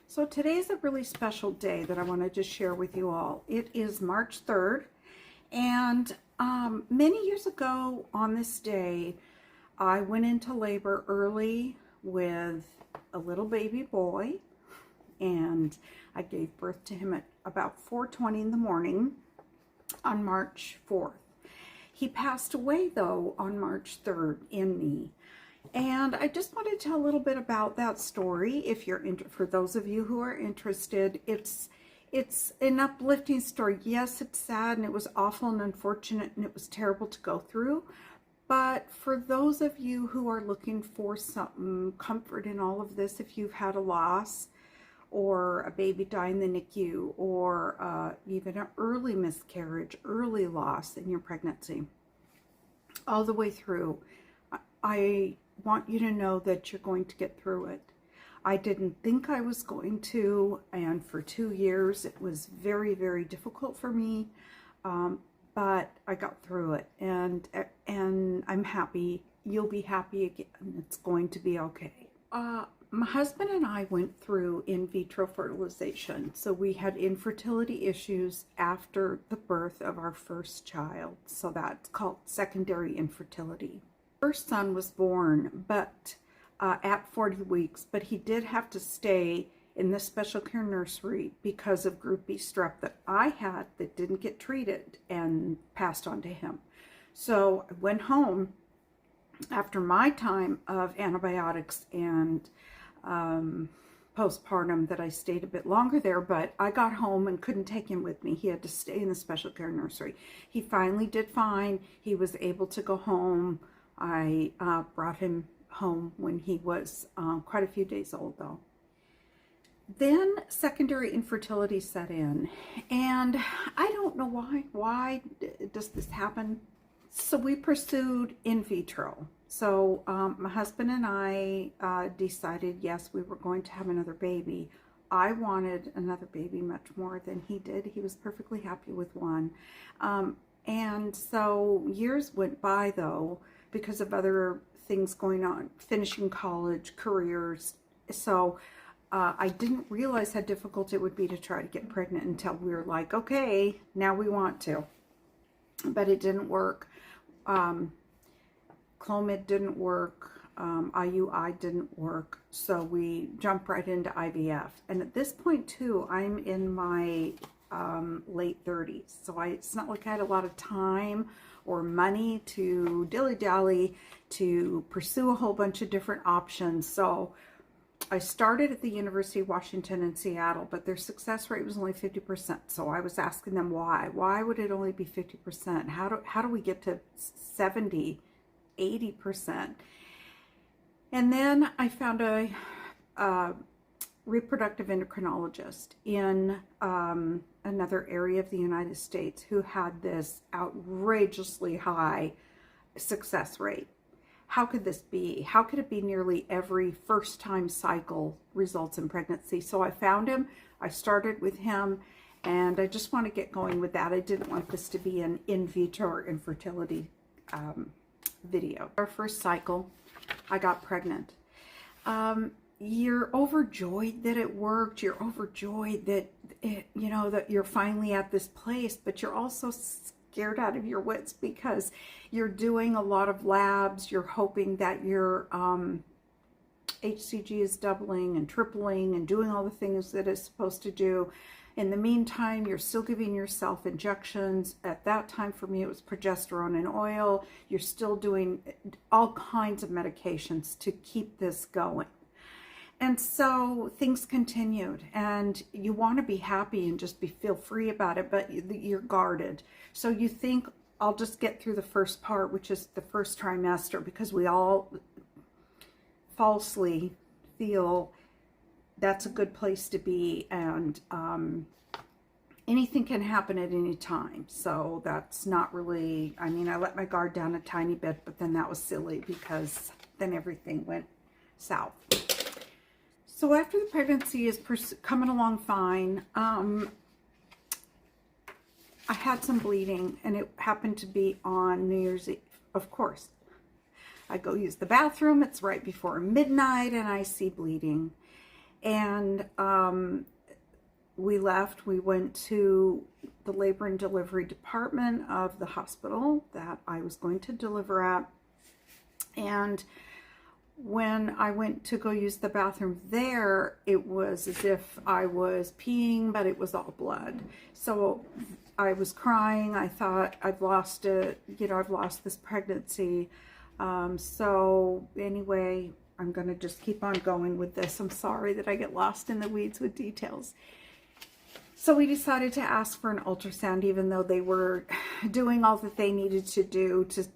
So today is a really special day that I wanted to share with you all. It is March 3rd, and many years ago on this day, I went into labor early with a little baby boy, and I gave birth to him at about 4:20 in the morning on March 4th. He passed away though on March 3rd in me. And I just want to tell a little bit about that story. If you're for those of you who are interested, it's an uplifting story. Yes, it's sad and it was awful and unfortunate and it was terrible to go through. But for those of you who are looking for some comfort in all of this, if you've had a loss or a baby die in the NICU or even an early miscarriage, early loss in your pregnancy, all the way through, I want you to know that you're going to get through it. I didn't think I was going to, and for 2 years it was very, very difficult for me, but I got through it, and I'm happy. You'll be happy again. It's going to be okay. My husband and I went through in vitro fertilization, so we had infertility issues after the birth of our first child, so that's called secondary infertility. First son was born but at 40 weeks, but he did have to stay in the special care nursery because of group B strep that I had that didn't get treated and passed on to him. So I went home after my time of antibiotics and postpartum that I stayed a bit longer there, but I got home and couldn't take him with me. He had to stay in the special care nursery. He finally did fine. He was able to go home. I brought him home when he was quite a few days old though. Then secondary infertility set in, and I don't know why. Why does this happen? So we pursued in vitro. So my husband and I decided, yes, we were going to have another baby. I wanted another baby much more than he did. He was perfectly happy with one. And so years went by though, because of other things going on, finishing college, careers. So I didn't realize how difficult it would be to try to get pregnant until we were like, okay, now we want to. But it didn't work. Clomid didn't work. IUI didn't work. So we jumped right into IVF. And at this point too, I'm in my late 30s. So it's not like I had a lot of time or money to dilly-dally to pursue a whole bunch of different options. So I started at the University of Washington in Seattle, but their success rate was only 50%. So I was asking them why. Why would it only be 50%? How do we get to 70, 80%? And then I found a reproductive endocrinologist in another area of the United States who had this outrageously high success rate. How could this be? How could it be nearly every first time cycle results in pregnancy? So I found him, I started with him, and I just want to get going with that. I didn't want this to be an in vitro or infertility video. Our first cycle, I got pregnant. You're overjoyed that it worked. You're overjoyed that that you're finally at this place, but you're also scared out of your wits because you're doing a lot of labs. You're hoping that your HCG is doubling and tripling and doing all the things that it's supposed to do. In the meantime, you're still giving yourself injections. At that time, for me, it was progesterone and oil. You're still doing all kinds of medications to keep this going. And so things continued, and you want to be happy and just feel free about it, but you're guarded. So you think, I'll just get through the first part, which is the first trimester, because we all falsely feel that's a good place to be, and anything can happen at any time. So that's not really, I mean, I let my guard down a tiny bit, but then that was silly because then everything went south. So after the pregnancy is coming along fine, I had some bleeding, and it happened to be on New Year's Eve. Of course, I go use the bathroom. It's right before midnight, and I see bleeding. And we left. We went to the labor and delivery department of the hospital that I was going to deliver at. And when I went to go use the bathroom there, it was as if I was peeing, but it was all blood. So I was crying. I thought, I've lost it, I've lost this pregnancy. So anyway, I'm going to just keep on going with this. I'm sorry that I get lost in the weeds with details. So we decided to ask for an ultrasound, even though they were doing all that they needed to do to,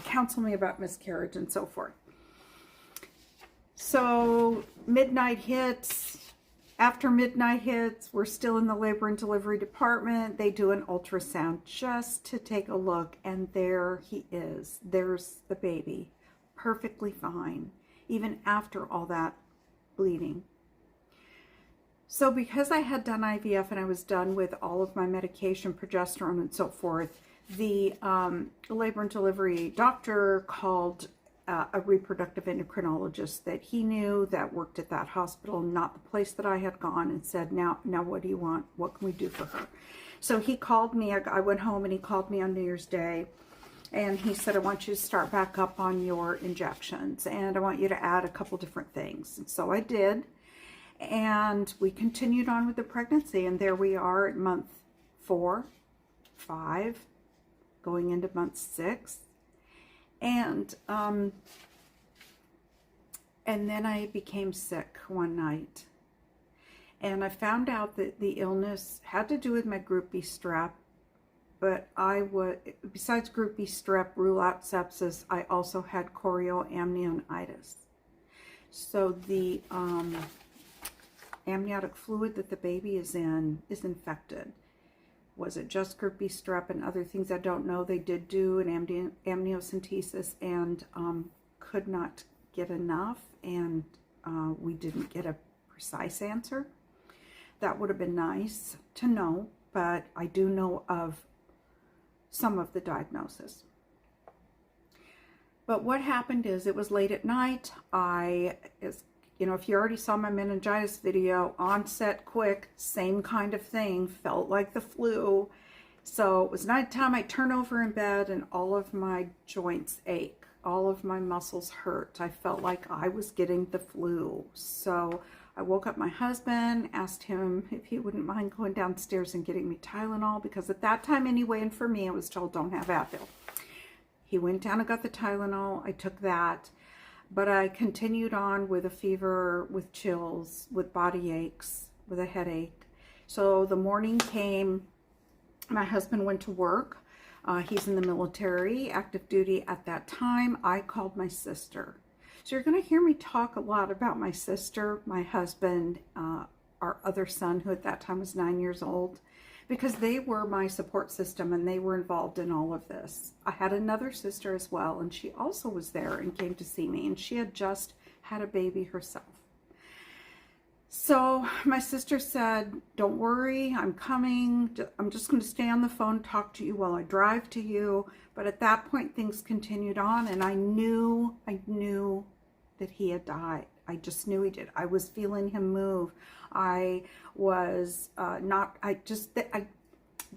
counsel me about miscarriage and so forth. So midnight hits. After midnight hits, we're still in the labor and delivery department. They do an ultrasound just to take a look, and there he is. There's the baby, perfectly fine, even after all that bleeding. So because I had done IVF and I was done with all of my medication, progesterone and so forth, the labor and delivery doctor called a reproductive endocrinologist that he knew that worked at that hospital, not the place that I had gone, and said, now what do you want? What can we do for her? So he called me. I went home and he called me on New Year's Day, and he said, I want you to start back up on your injections, and I want you to add a couple different things. And so I did, and we continued on with the pregnancy, and there we are at month 4, 5, going into month 6. And then I became sick one night, and I found out that the illness had to do with my group B strep, but besides group B strep, rule out sepsis, I also had chorioamnionitis. So the amniotic fluid that the baby is in is infected. Was it just group B strep and other things? I don't know. They did do an amniocentesis and could not get enough, and we didn't get a precise answer. That would have been nice to know, but I do know of some of the diagnosis. But what happened is, it was late at night. If you already saw my meningitis video, onset quick, same kind of thing, felt like the flu. So it was nighttime. I turn over in bed and all of my joints ache. All of my muscles hurt. I felt like I was getting the flu. So I woke up my husband, asked him if he wouldn't mind going downstairs and getting me Tylenol, because at that time anyway, and for me, I was told don't have Advil. He went down and got the Tylenol. I took that. But I continued on with a fever, with chills, with body aches, with a headache. So the morning came, my husband went to work. He's in the military, active duty at that time. I called my sister. So you're going to hear me talk a lot about my sister, my husband, our other son, who at that time was 9 years old, because they were my support system and they were involved in all of this. I had another sister as well, and she also was there and came to see me, and she had just had a baby herself. So my sister said, don't worry, I'm coming. I'm just going to stay on the phone, talk to you while I drive to you. But at that point, things continued on, and I knew that he had died. I just knew he did. I was feeling him move. I was the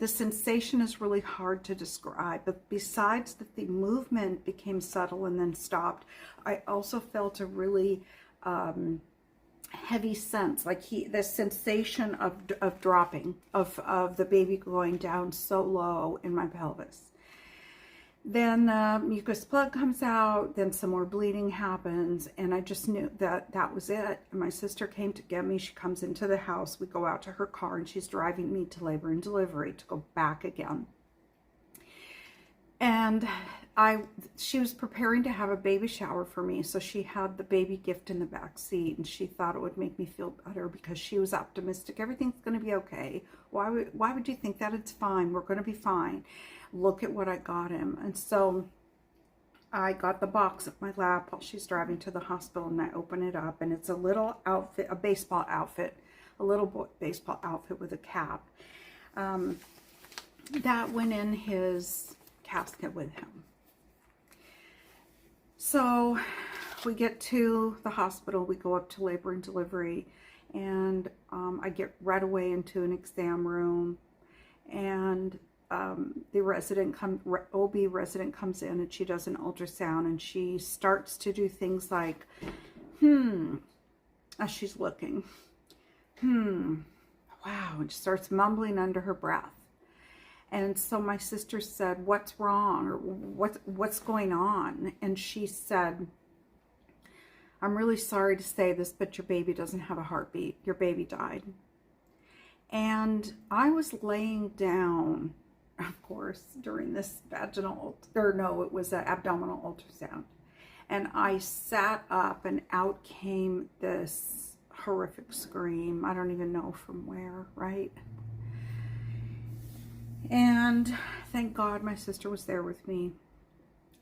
sensation is really hard to describe, but besides that the movement became subtle and then stopped, I also felt a really heavy sense, like the sensation of dropping, of the baby going down so low in my pelvis. Then the mucus plug comes out, then some more bleeding happens, and I just knew that was it. And my sister came to get me. She comes into the house. We go out to her car, and she's driving me to labor and delivery to go back again. And she was preparing to have a baby shower for me, so she had the baby gift in the back seat, and she thought it would make me feel better because she was optimistic. Everything's going to be okay. Why would you think that? It's fine. We're going to be fine. Look at what I got him. And so I got the box at my lap while she's driving to the hospital, and I open it up, and it's a little outfit, a baseball outfit, a little boy baseball outfit with a cap. That went in his casket with him. So we get to the hospital, we go up to labor and delivery, and I get right away into an exam room, and the OB resident comes in, and she does an ultrasound, and she starts to do things like, as she's looking, wow, and she starts mumbling under her breath. And so my sister said, what's wrong, or what's going on? And she said, I'm really sorry to say this, but your baby doesn't have a heartbeat. Your baby died. And I was laying down, of course, during this abdominal ultrasound. And I sat up, and out came this horrific scream. I don't even know from where, right? And thank God my sister was there with me.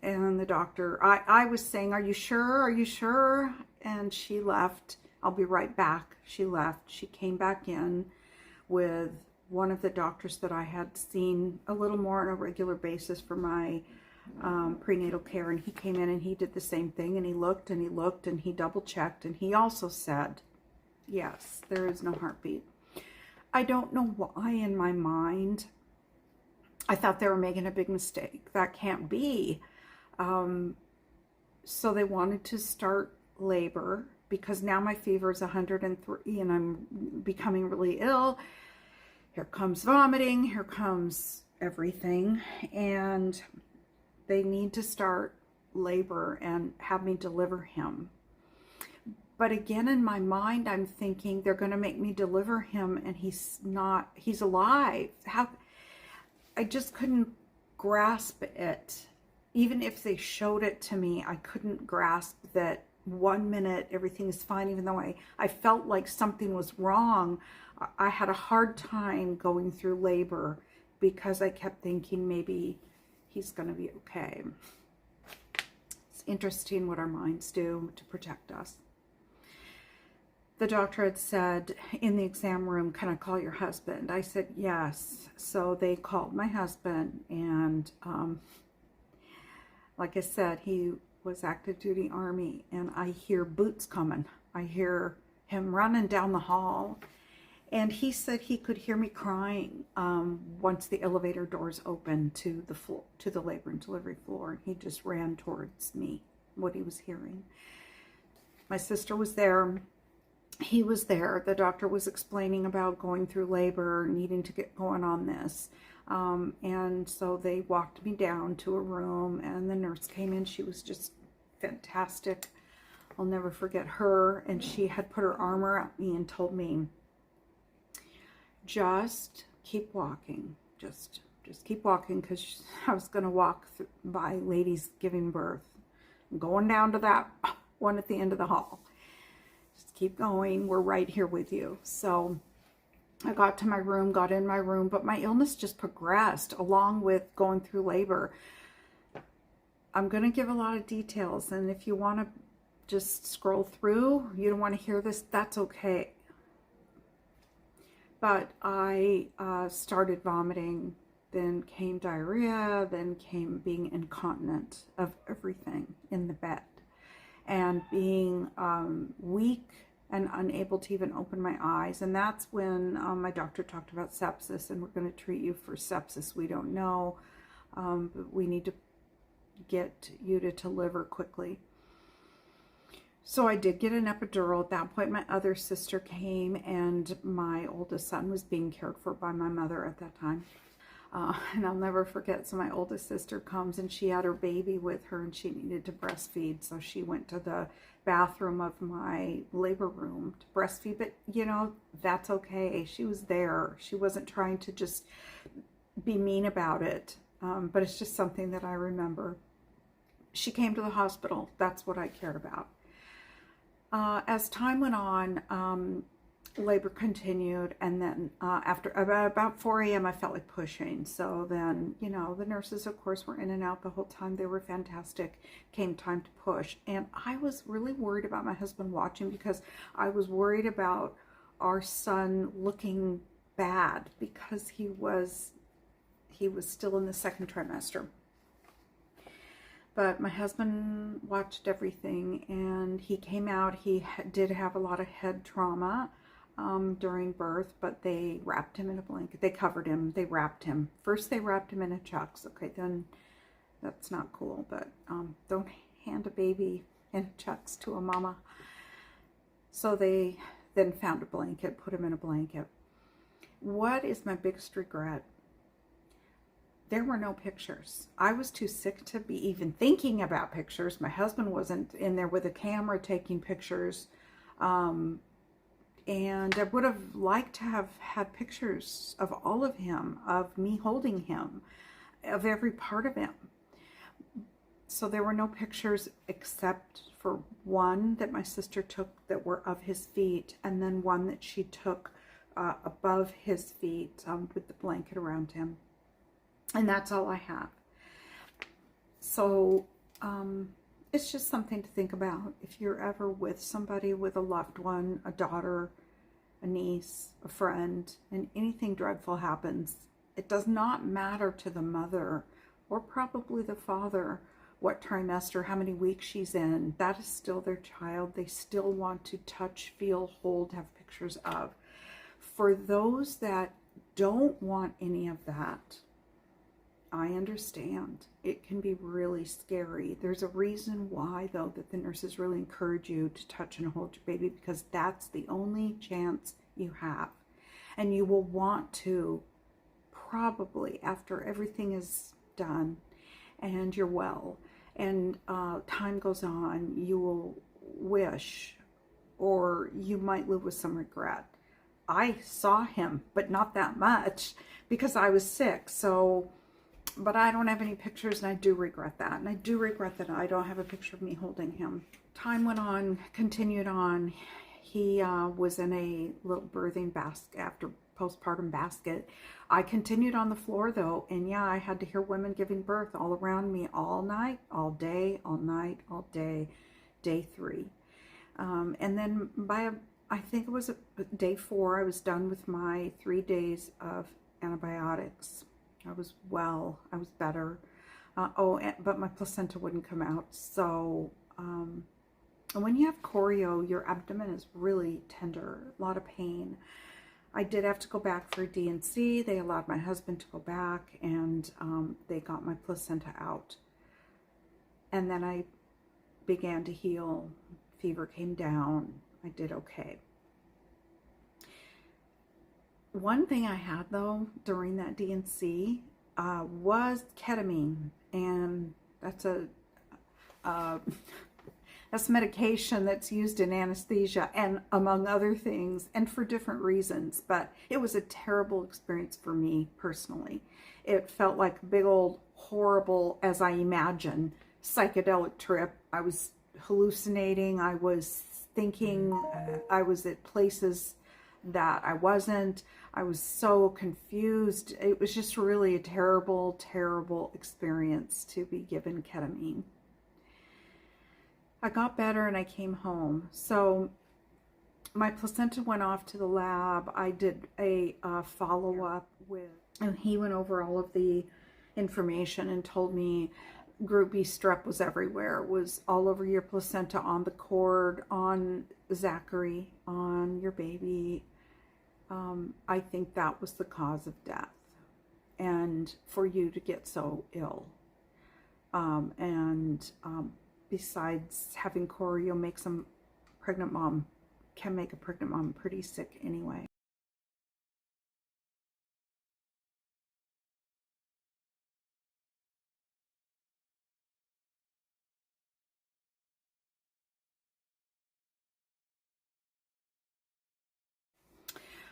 And the doctor, I was saying, are you sure? Are you sure? And she left. I'll be right back. She left. She came back in with one of the doctors that I had seen a little more on a regular basis for my prenatal care. And he came in and he did the same thing. And he looked and he looked and he double checked. And he also said, yes, there is no heartbeat. I don't know why in my mind I thought they were making a big mistake. That can't be. So they wanted to start labor because now my fever is 103 and I'm becoming really ill. Here comes vomiting, here comes everything, and they need to start labor and have me deliver him. But again, in my mind, I'm thinking they're going to make me deliver him and he's alive. How? I just couldn't grasp it. Even if they showed it to me, I couldn't grasp that 1 minute everything is fine, even though I felt like something was wrong. I had a hard time going through labor because I kept thinking maybe he's going to be okay. It's interesting what our minds do to protect us. The doctor had said in the exam room, can I call your husband? I said, yes. So they called my husband, and like I said, he was active duty Army, and I hear boots coming. I hear him running down the hall, and he said he could hear me crying once the elevator doors opened to the floor, to the labor and delivery floor, and he just ran towards me, what he was hearing. My sister was there. He was there. The doctor was explaining about going through labor, needing to get going on this. And so they walked me down to a room, and the nurse came in. She was just fantastic. I'll never forget her. And she had put her arm around me and told me, just keep walking. Just keep walking, because I was going to walk by ladies giving birth. I'm going down to that one at the end of the hall. Just keep going. We're right here with you. So I got to my room, got in my room, but my illness just progressed along with going through labor. I'm going to give a lot of details, and if you want to just scroll through, you don't want to hear this, that's okay. But I started vomiting, then came diarrhea, then came being incontinent of everything in the bed, and being weak and unable to even open my eyes. And that's when my doctor talked about sepsis, and we're going to treat you for sepsis. We don't know, but we need to get you to deliver quickly. So I did get an epidural. At that point, my other sister came, and my oldest son was being cared for by my mother at that time. And I'll never forget, so my oldest sister comes, and she had her baby with her, and she needed to breastfeed. So she went to the bathroom of my labor room to breastfeed. But, you know, that's okay. She was there. She wasn't trying to just be mean about it. But it's just something that I remember. She came to the hospital. That's what I cared about. As time went on, labor continued, and then after about 4 a.m. I felt like pushing. So then, you know, the nurses, of course, were in and out the whole time. They were fantastic. Came time to push, and I was really worried about my husband watching, because I was worried about our son looking bad, because he was still in the second trimester. But my husband watched everything, and he came out. He did have a lot of head trauma during birth, but they wrapped him in a blanket. They covered him. They wrapped him. First, they wrapped him in a chucks. Okay, then that's not cool, but don't hand a baby in chucks to a mama. So they then found a blanket, put him in a blanket. What is my biggest regret? There were no pictures. I was too sick to be even thinking about pictures. My husband wasn't in there with a camera taking pictures. And I would have liked to have had pictures of all of him, of me holding him, of every part of him. So there were no pictures except for one that my sister took that were of his feet, and then one that she took above his feet with the blanket around him. And that's all I have. So it's just something to think about. If you're ever with somebody, with a loved one, a daughter, a niece, a friend, and anything dreadful happens, it does not matter to the mother or probably the father what trimester, how many weeks she's in. That is still their child. They still want to touch, feel, hold, have pictures of. For those that don't want any of that, I understand. It can be really scary. There's a reason why, though, that the nurses really encourage you to touch and hold your baby, because that's the only chance you have. And you will want to, probably after everything is done and you're well and time goes on, you will wish, or you might live with some regret. I saw him, but not that much because I was sick. So, but I don't have any pictures, and I do regret that. And I do regret that I don't have a picture of me holding him. Time went on, continued on. He was in a little birthing basket, after postpartum basket. I continued on the floor though, and yeah, I had to hear women giving birth all around me all night, all day, all night, all day, day 3. And then by, I think it was day 4, I was done with my 3 days of antibiotics. I was well, I was better. But my placenta wouldn't come out. So when you have chorio, your abdomen is really tender, a lot of pain. I did have to go back for a D&C. They allowed my husband to go back, and they got my placenta out. And then I began to heal. Fever came down. I did okay. One thing I had though during that D&C was ketamine, and that's a medication that's used in anesthesia and among other things, and for different reasons. But it was a terrible experience for me personally. It felt like a big old horrible, as I imagine, psychedelic trip. I was hallucinating. I was thinking I was at places that I wasn't. I was so confused. It was just really a terrible, terrible experience to be given ketamine. I got better and I came home. So my placenta went off to the lab. I did a follow-up with, and he went over all of the information and told me Group B strep was everywhere. It was all over your placenta, on the cord, on Zachary, on your baby. I think that was the cause of death, and for you to get so ill. Besides having chorio makes a pregnant mom, can make a pregnant mom pretty sick anyway.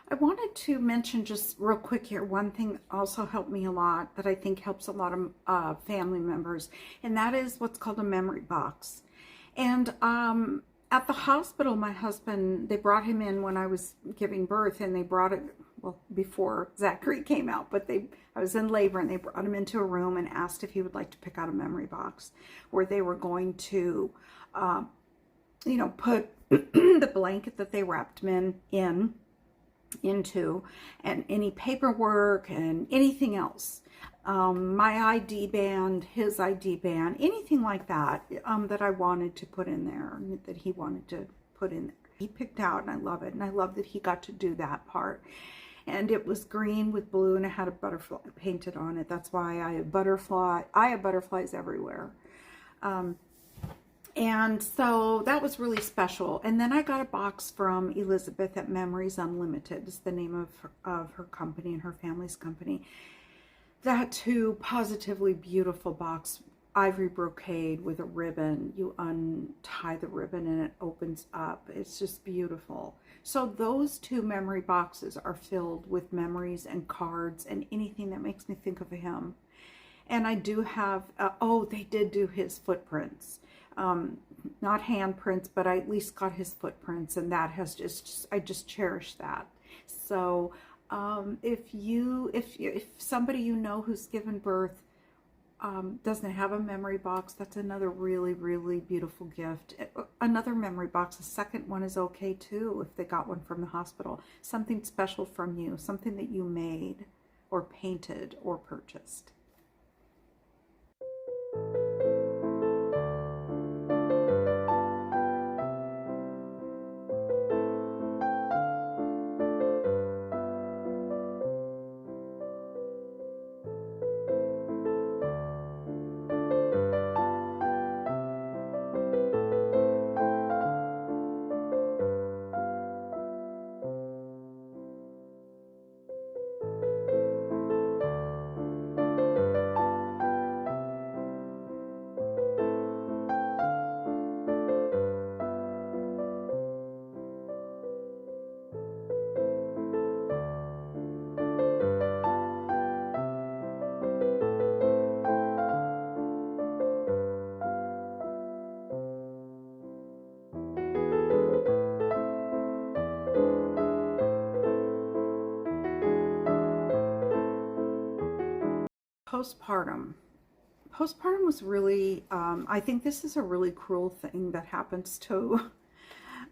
I wanted to mention just real quick here, one thing also helped me a lot, that I think helps a lot of family members, and that is what's called a memory box. And at the hospital, my husband, they brought him in when I was giving birth, and they brought it, well, before Zachary came out, but I was in labor, and they brought him into a room and asked if he would like to pick out a memory box where they were going to, put the blanket that they wrapped him in, into, and any paperwork and anything else. My ID band, his ID band, anything like that, that I wanted to put in there, that he wanted to put in there. He picked out, and I love it. And I love that he got to do that part. And it was green with blue, and it had a butterfly painted on it. That's why I have butterflies everywhere. And so that was really special. And then I got a box from Elizabeth at Memories Unlimited. It's the name of her company and her family's company. That too, positively beautiful box, ivory brocade with a ribbon. You untie the ribbon and it opens up. It's just beautiful. So those two memory boxes are filled with memories and cards and anything that makes me think of him. And I do have, oh, they did do his footprints. Not handprints, but I at least got his footprints, and that has I just cherish that. So if somebody you know who's given birth doesn't have a memory box, that's another really, really beautiful gift. Another memory box, a second one is okay too, if they got one from the hospital. Something special from you, something that you made or painted or purchased. Postpartum. Postpartum was really, I think this is a really cruel thing that happens to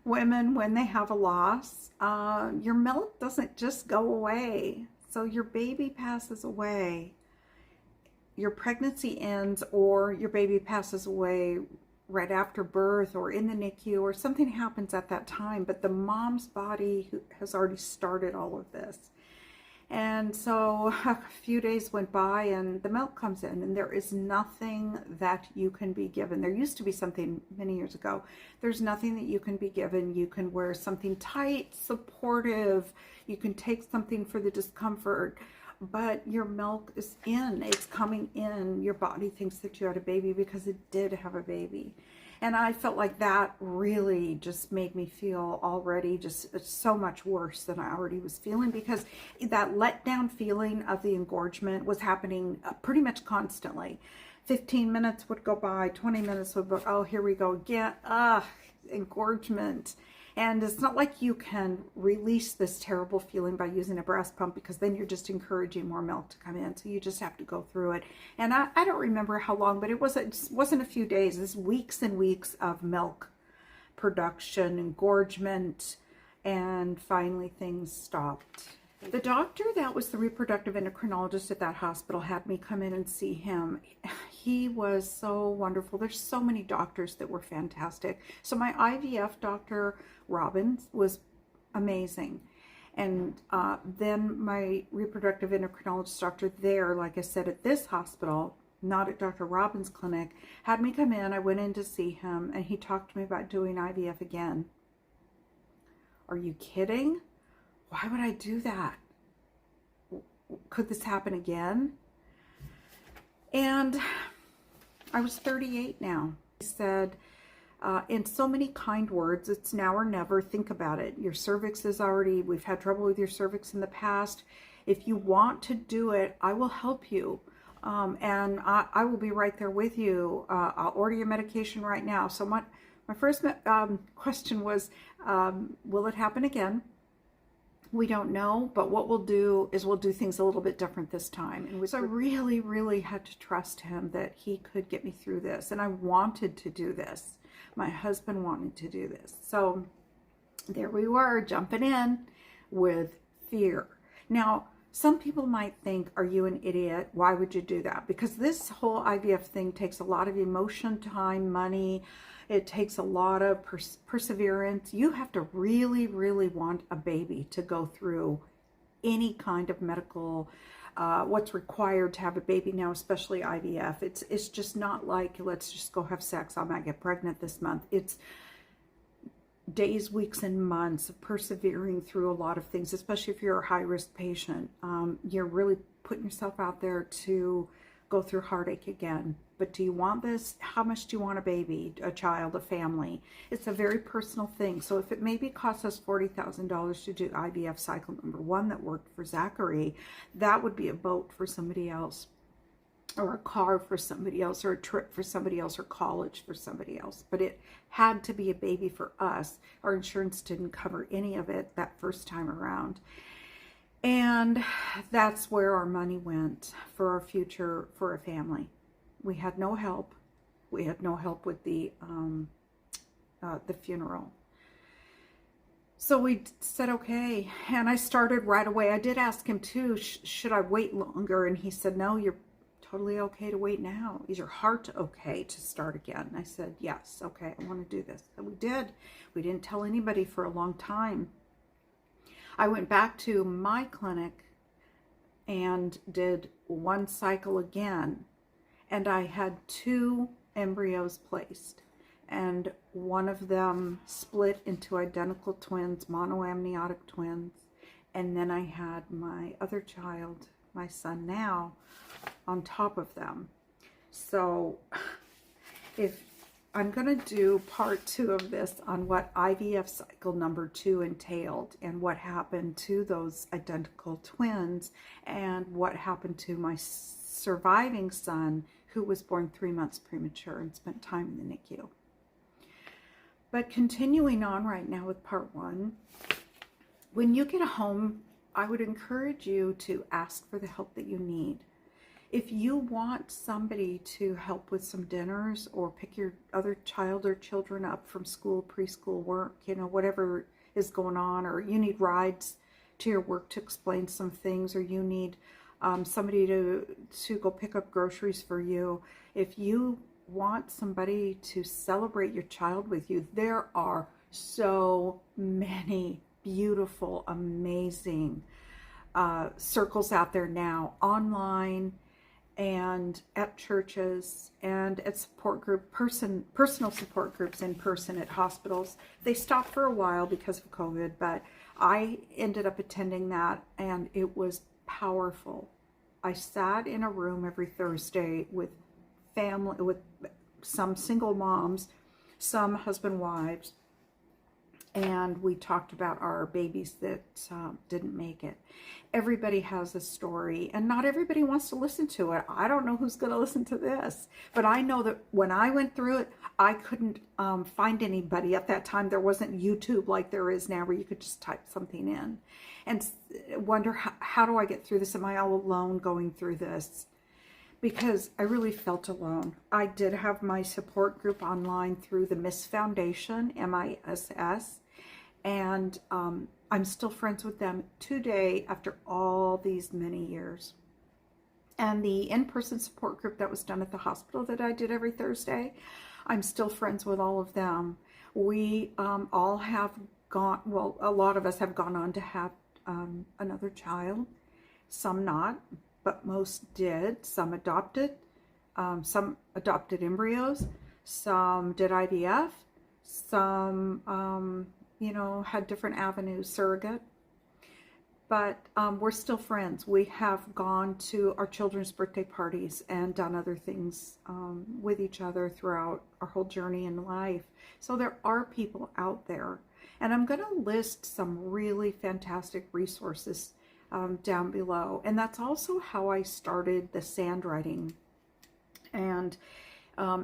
women when they have a loss. Your milk doesn't just go away. So your baby passes away. Your pregnancy ends, or your baby passes away right after birth or in the NICU, or something happens at that time. But the mom's body has already started all of this. And so a few days went by and the milk comes in, and there is nothing that you can be given. There used to be something many years ago. There's nothing that you can be given. You can wear something tight, supportive. You can take something for the discomfort, but your milk is in. It's coming in. Your body thinks that you had a baby because it did have a baby. And I felt like that really just made me feel already just so much worse than I already was feeling, because that letdown feeling of the engorgement was happening pretty much constantly. 15 minutes would go by, 20 minutes would go, oh, here we go again, engorgement. And it's not like you can release this terrible feeling by using a breast pump, because then you're just encouraging more milk to come in. So you just have to go through it. And I don't remember how long, but it wasn't a few days. It's weeks and weeks of milk production, engorgement, and finally things stopped. The doctor that was the reproductive endocrinologist at that hospital had me come in and see him. He was so wonderful. There's so many doctors that were fantastic. So my IVF doctor, Robbins, was amazing. And then my reproductive endocrinologist doctor there, like I said, at this hospital, not at Dr. Robbins' clinic, had me come in. I went in to see him, and he talked to me about doing IVF again. Are you kidding? Why would I do that? Could this happen again? And I was 38 now. He said, in so many kind words, it's now or never. Think about it. Your cervix is already, we've had trouble with your cervix in the past. If you want to do it, I will help you. And I will be right there with you. I'll order your medication right now. So my first question was, will it happen again? We don't know, but what we'll do is we'll do things a little bit different this time. And so I really, really had to trust him that he could get me through this. And I wanted to do this. My husband wanted to do this. So there we were, jumping in with fear. Now, some people might think, are you an idiot? Why would you do that? Because this whole IVF thing takes a lot of emotion, time, money. It takes a lot of perseverance. You have to really, really want a baby to go through any kind of medical, what's required to have a baby now, especially IVF. It's just not like, let's just go have sex, I might get pregnant this month. It's days, weeks, and months of persevering through a lot of things, especially if you're a high-risk patient. You're really putting yourself out there to go through heartache again. But do you want this? How much do you want a baby, a child, a family? It's a very personal thing. So if it maybe costs us $40,000 to do IVF cycle number 1 that worked for Zachary, that would be a boat for somebody else, or a car for somebody else, or a trip for somebody else, or college for somebody else. But it had to be a baby for us. Our insurance didn't cover any of it that first time around. And that's where our money went for our future, for a family. We had no help. We had no help with the funeral. So we said, okay. And I started right away. I did ask him too, should I wait longer? And he said, no, you're totally okay to wait now. Is your heart okay to start again? And I said, yes, okay, I want to do this. And we did. We didn't tell anybody for a long time. I went back to my clinic and did 1 cycle again. And I had 2 embryos placed. And one of them split into identical twins, monoamniotic twins. And then I had my other child, my son now, on top of them. So if I'm going to do part 2 of this on what IVF cycle number 2 entailed, and what happened to those identical twins, and what happened to my surviving son, who was born 3 months premature and spent time in the NICU. But continuing on right now with part 1, when you get home, I would encourage you to ask for the help that you need. If you want somebody to help with some dinners, or pick your other child or children up from school, preschool, work, you know, whatever is going on, or you need rides to your work to explain some things, or you need somebody to go pick up groceries for you. If you want somebody to celebrate your child with you, there are so many beautiful, amazing circles out there now, online and at churches and at support group, personal support groups in person at hospitals. They stopped for a while because of COVID, but I ended up attending that, and it was powerful. I sat in a room every Thursday with family, with some single moms, some husband wives, and we talked about our babies that didn't make it. Everybody has a story, and not everybody wants to listen to it. I don't know who's going to listen to this, but I know that when I went through it, I couldn't find anybody. At that time, there wasn't YouTube like there is now, where you could just type something in and wonder, how do I get through this? Am I all alone going through this? Because I really felt alone. I did have my support group online through the MISS Foundation, MISS, and I'm still friends with them today after all these many years. And the in-person support group that was done at the hospital that I did every Thursday, I'm still friends with all of them. We all have gone, well, a lot of us have gone on to have another child, some not, but most did. Some adopted embryos, some did IVF, some you know, had different avenues, surrogate, but we're still friends. We have gone to our children's birthday parties and done other things with each other throughout our whole journey in life. So there are people out there, and I'm going to list some really fantastic resources down below. And that's also how I started the sand writing. And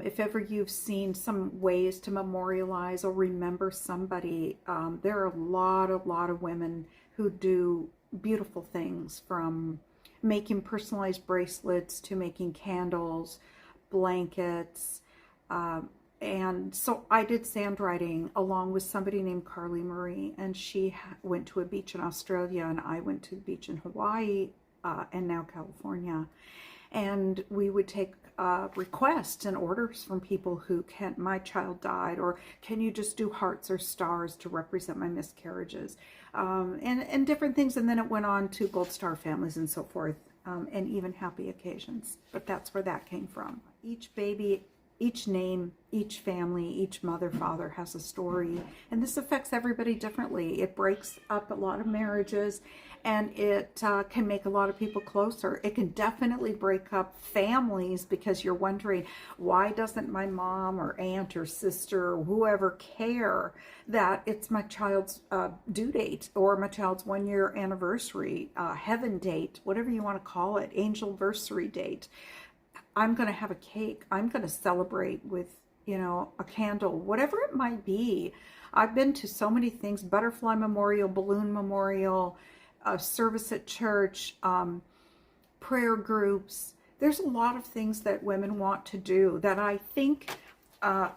if ever you've seen some ways to memorialize or remember somebody, there are a lot of women who do beautiful things, from making personalized bracelets to making candles, blankets, And so I did sand riding along with somebody named Carly Marie, and she went to a beach in Australia, and I went to the beach in Hawaii, and now California. And we would take requests and orders from people who my child died, or can you just do hearts or stars to represent my miscarriages, and different things. And then it went on to gold star families and so forth, and even happy occasions. But that's where that came from. Each baby, each name, each family, each mother, father has a story, and this affects everybody differently. It breaks up a lot of marriages, and it can make a lot of people closer. It can definitely break up families, because you're wondering, why doesn't my mom or aunt or sister or whoever care that it's my child's due date, or my child's 1-year anniversary, heaven date, whatever you want to call it, angelversary date. I'm going to have a cake. I'm going to celebrate with, a candle, whatever it might be. I've been to so many things: butterfly memorial, balloon memorial, service at church, prayer groups. There's a lot of things that women want to do that I think I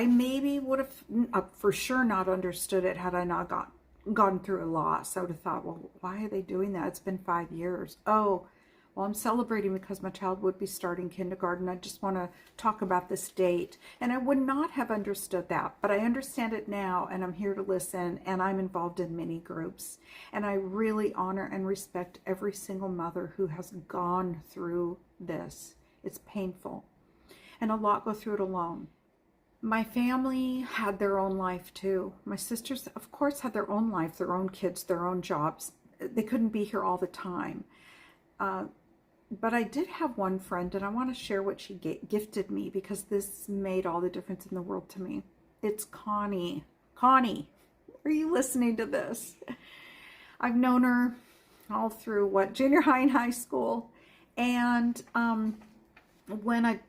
maybe would have for sure not understood it had I not gone through a loss. I would have thought, well, why are they doing that? It's been 5 years. Oh, well, I'm celebrating because my child would be starting kindergarten. I just want to talk about this date. And I would not have understood that, but I understand it now, and I'm here to listen, and I'm involved in many groups. And I really honor and respect every single mother who has gone through this. It's painful. And a lot go through it alone. My family had their own life too. My sisters, of course, had their own life, their own kids, their own jobs. They couldn't be here all the time. But I did have one friend, and I want to share what she gifted me, because this made all the difference in the world to me. It's Connie. Connie, are you listening to this? I've known her all through junior high and high school. And when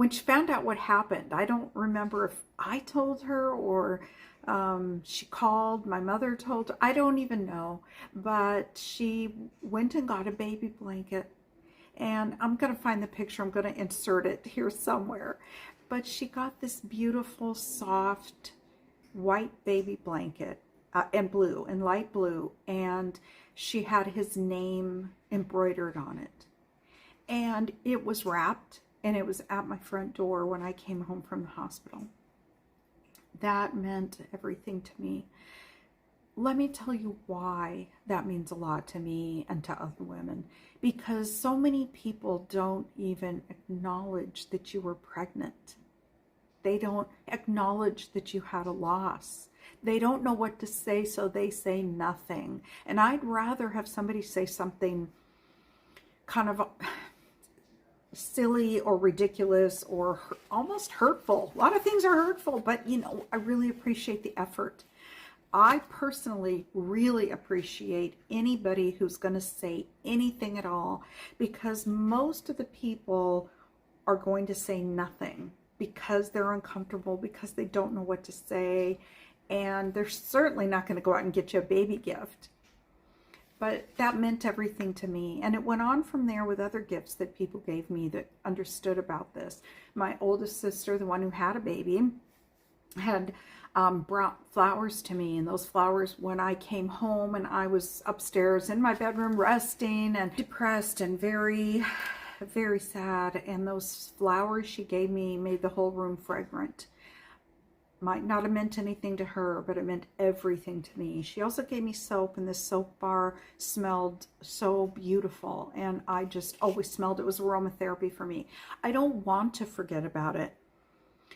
she found out what happened, I don't remember if I told her or she called, my mother told her, I don't even know. But she went and got a baby blanket. And I'm going to find the picture. I'm going to insert it here somewhere. But she got this beautiful, soft, white baby blanket, and blue, and light blue. And she had his name embroidered on it. And it was wrapped, and it was at my front door when I came home from the hospital. That meant everything to me. Let me tell you why that means a lot to me and to other women. Because so many people don't even acknowledge that you were pregnant. They don't acknowledge that you had a loss. They don't know what to say, so they say nothing. And I'd rather have somebody say something kind of silly or ridiculous or almost hurtful. A lot of things are hurtful, but I really appreciate the effort. I personally really appreciate anybody who's going to say anything at all, because most of the people are going to say nothing because they're uncomfortable, because they don't know what to say, and they're certainly not going to go out and get you a baby gift. But that meant everything to me, and it went on from there with other gifts that people gave me that understood about this. My oldest sister, the one who had a baby, had brought flowers to me, and those flowers, when I came home and I was upstairs in my bedroom resting and depressed and very, very sad, and those flowers she gave me made the whole room fragrant. Might not have meant anything to her, but it meant everything to me. She also gave me soap, and this soap bar smelled so beautiful, and I just always smelled it. It was aromatherapy for me. I don't want to forget about it.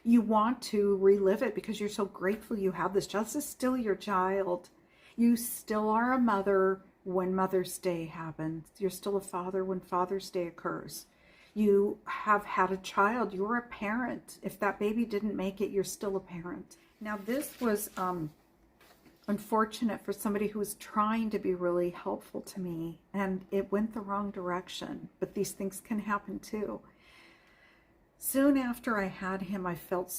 You want to relive it because you're so grateful you have this child. This is still your child. You still are a mother when Mother's Day happens. You're still a father when Father's Day occurs. You have had a child. You're a parent. If that baby didn't make it, you're still a parent. Now, this was unfortunate for somebody who was trying to be really helpful to me, and it went the wrong direction. But these things can happen too. Soon after I had him, I felt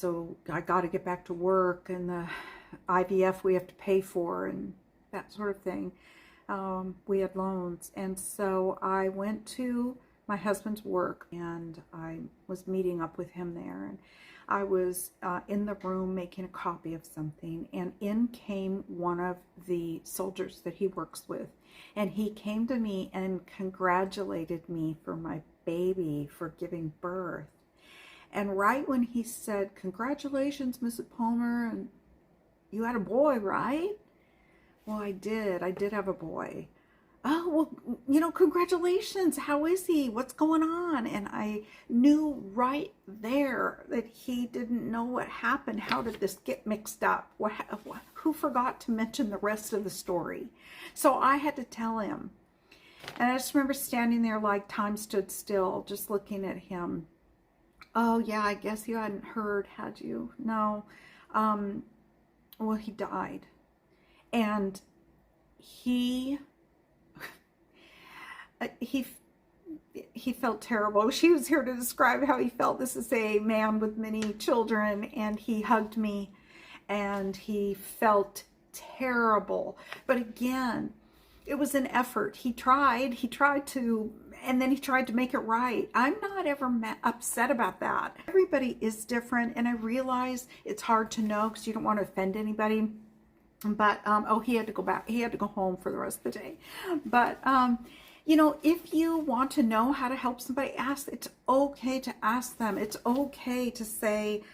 I got to get back to work, and the IVF we have to pay for and that sort of thing. We had loans. And so I went to my husband's work, and I was meeting up with him there. And I was in the room making a copy of something, and in came one of the soldiers that he works with, and he came to me and congratulated me for my baby, for giving birth. And right when he said, "Congratulations, Mrs. Palmer, and you had a boy, right?" Well, I did have a boy. "Oh, well, congratulations. How is he? What's going on?" And I knew right there that he didn't know what happened. How did this get mixed up? Who forgot to mention the rest of the story? So I had to tell him. And I just remember standing there like time stood still, just looking at him. "Oh, yeah, I guess you hadn't heard, had you?" "No." Well, he died. And he felt terrible. She was here to describe how he felt. This is a man with many children, and he hugged me, and he felt terrible. But again, it was an effort. He tried to, and then he tried to make it right. I'm not ever upset about that. Everybody is different, and I realize it's hard to know because you don't want to offend anybody. But, he had to go back. He had to go home for the rest of the day. But, if you want to know how to help somebody, ask. It's okay to ask them. It's okay to say,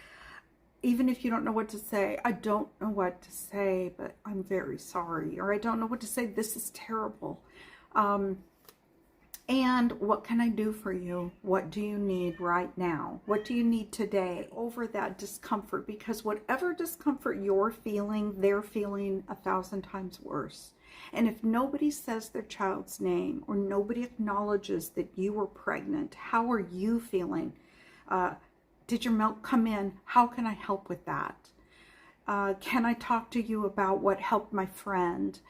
even if you don't know what to say, "I don't know what to say, but I'm very sorry." Or, "I don't know what to say. This is terrible. And what can I do for you? What do you need right now? What do you need today?" Over that discomfort, because whatever discomfort you're feeling, they're feeling 1,000 times worse. And if nobody says their child's name, or nobody acknowledges that you were pregnant, how are you feeling? Did your milk come in? How can I help with that? Can I talk to you about what helped my friend?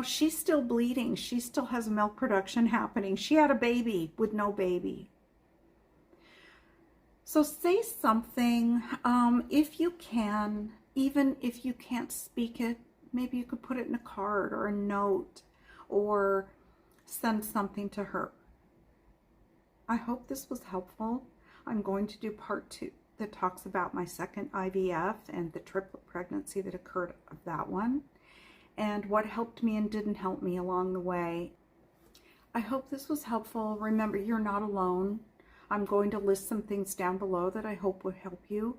She's still bleeding. She still has milk production happening. She had a baby with no baby. So say something, if you can, even if you can't speak it, maybe you could put it in a card or a note, or send something to her. I hope this was helpful. I'm going to do part 2 that talks about my second IVF and the triplet pregnancy that occurred of that one, and what helped me and didn't help me along the way. I hope this was helpful. Remember, you're not alone. I'm going to list some things down below that I hope would help you.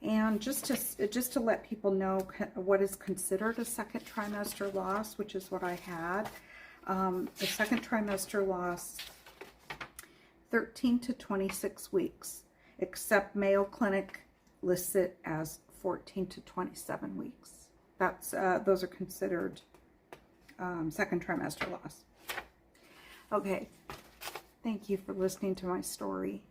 And just to let people know what is considered a second trimester loss, which is what I had. The second trimester loss, 13 to 26 weeks, except Mayo Clinic lists it as 14 to 27 weeks. Those are considered second trimester loss. Okay, thank you for listening to my story.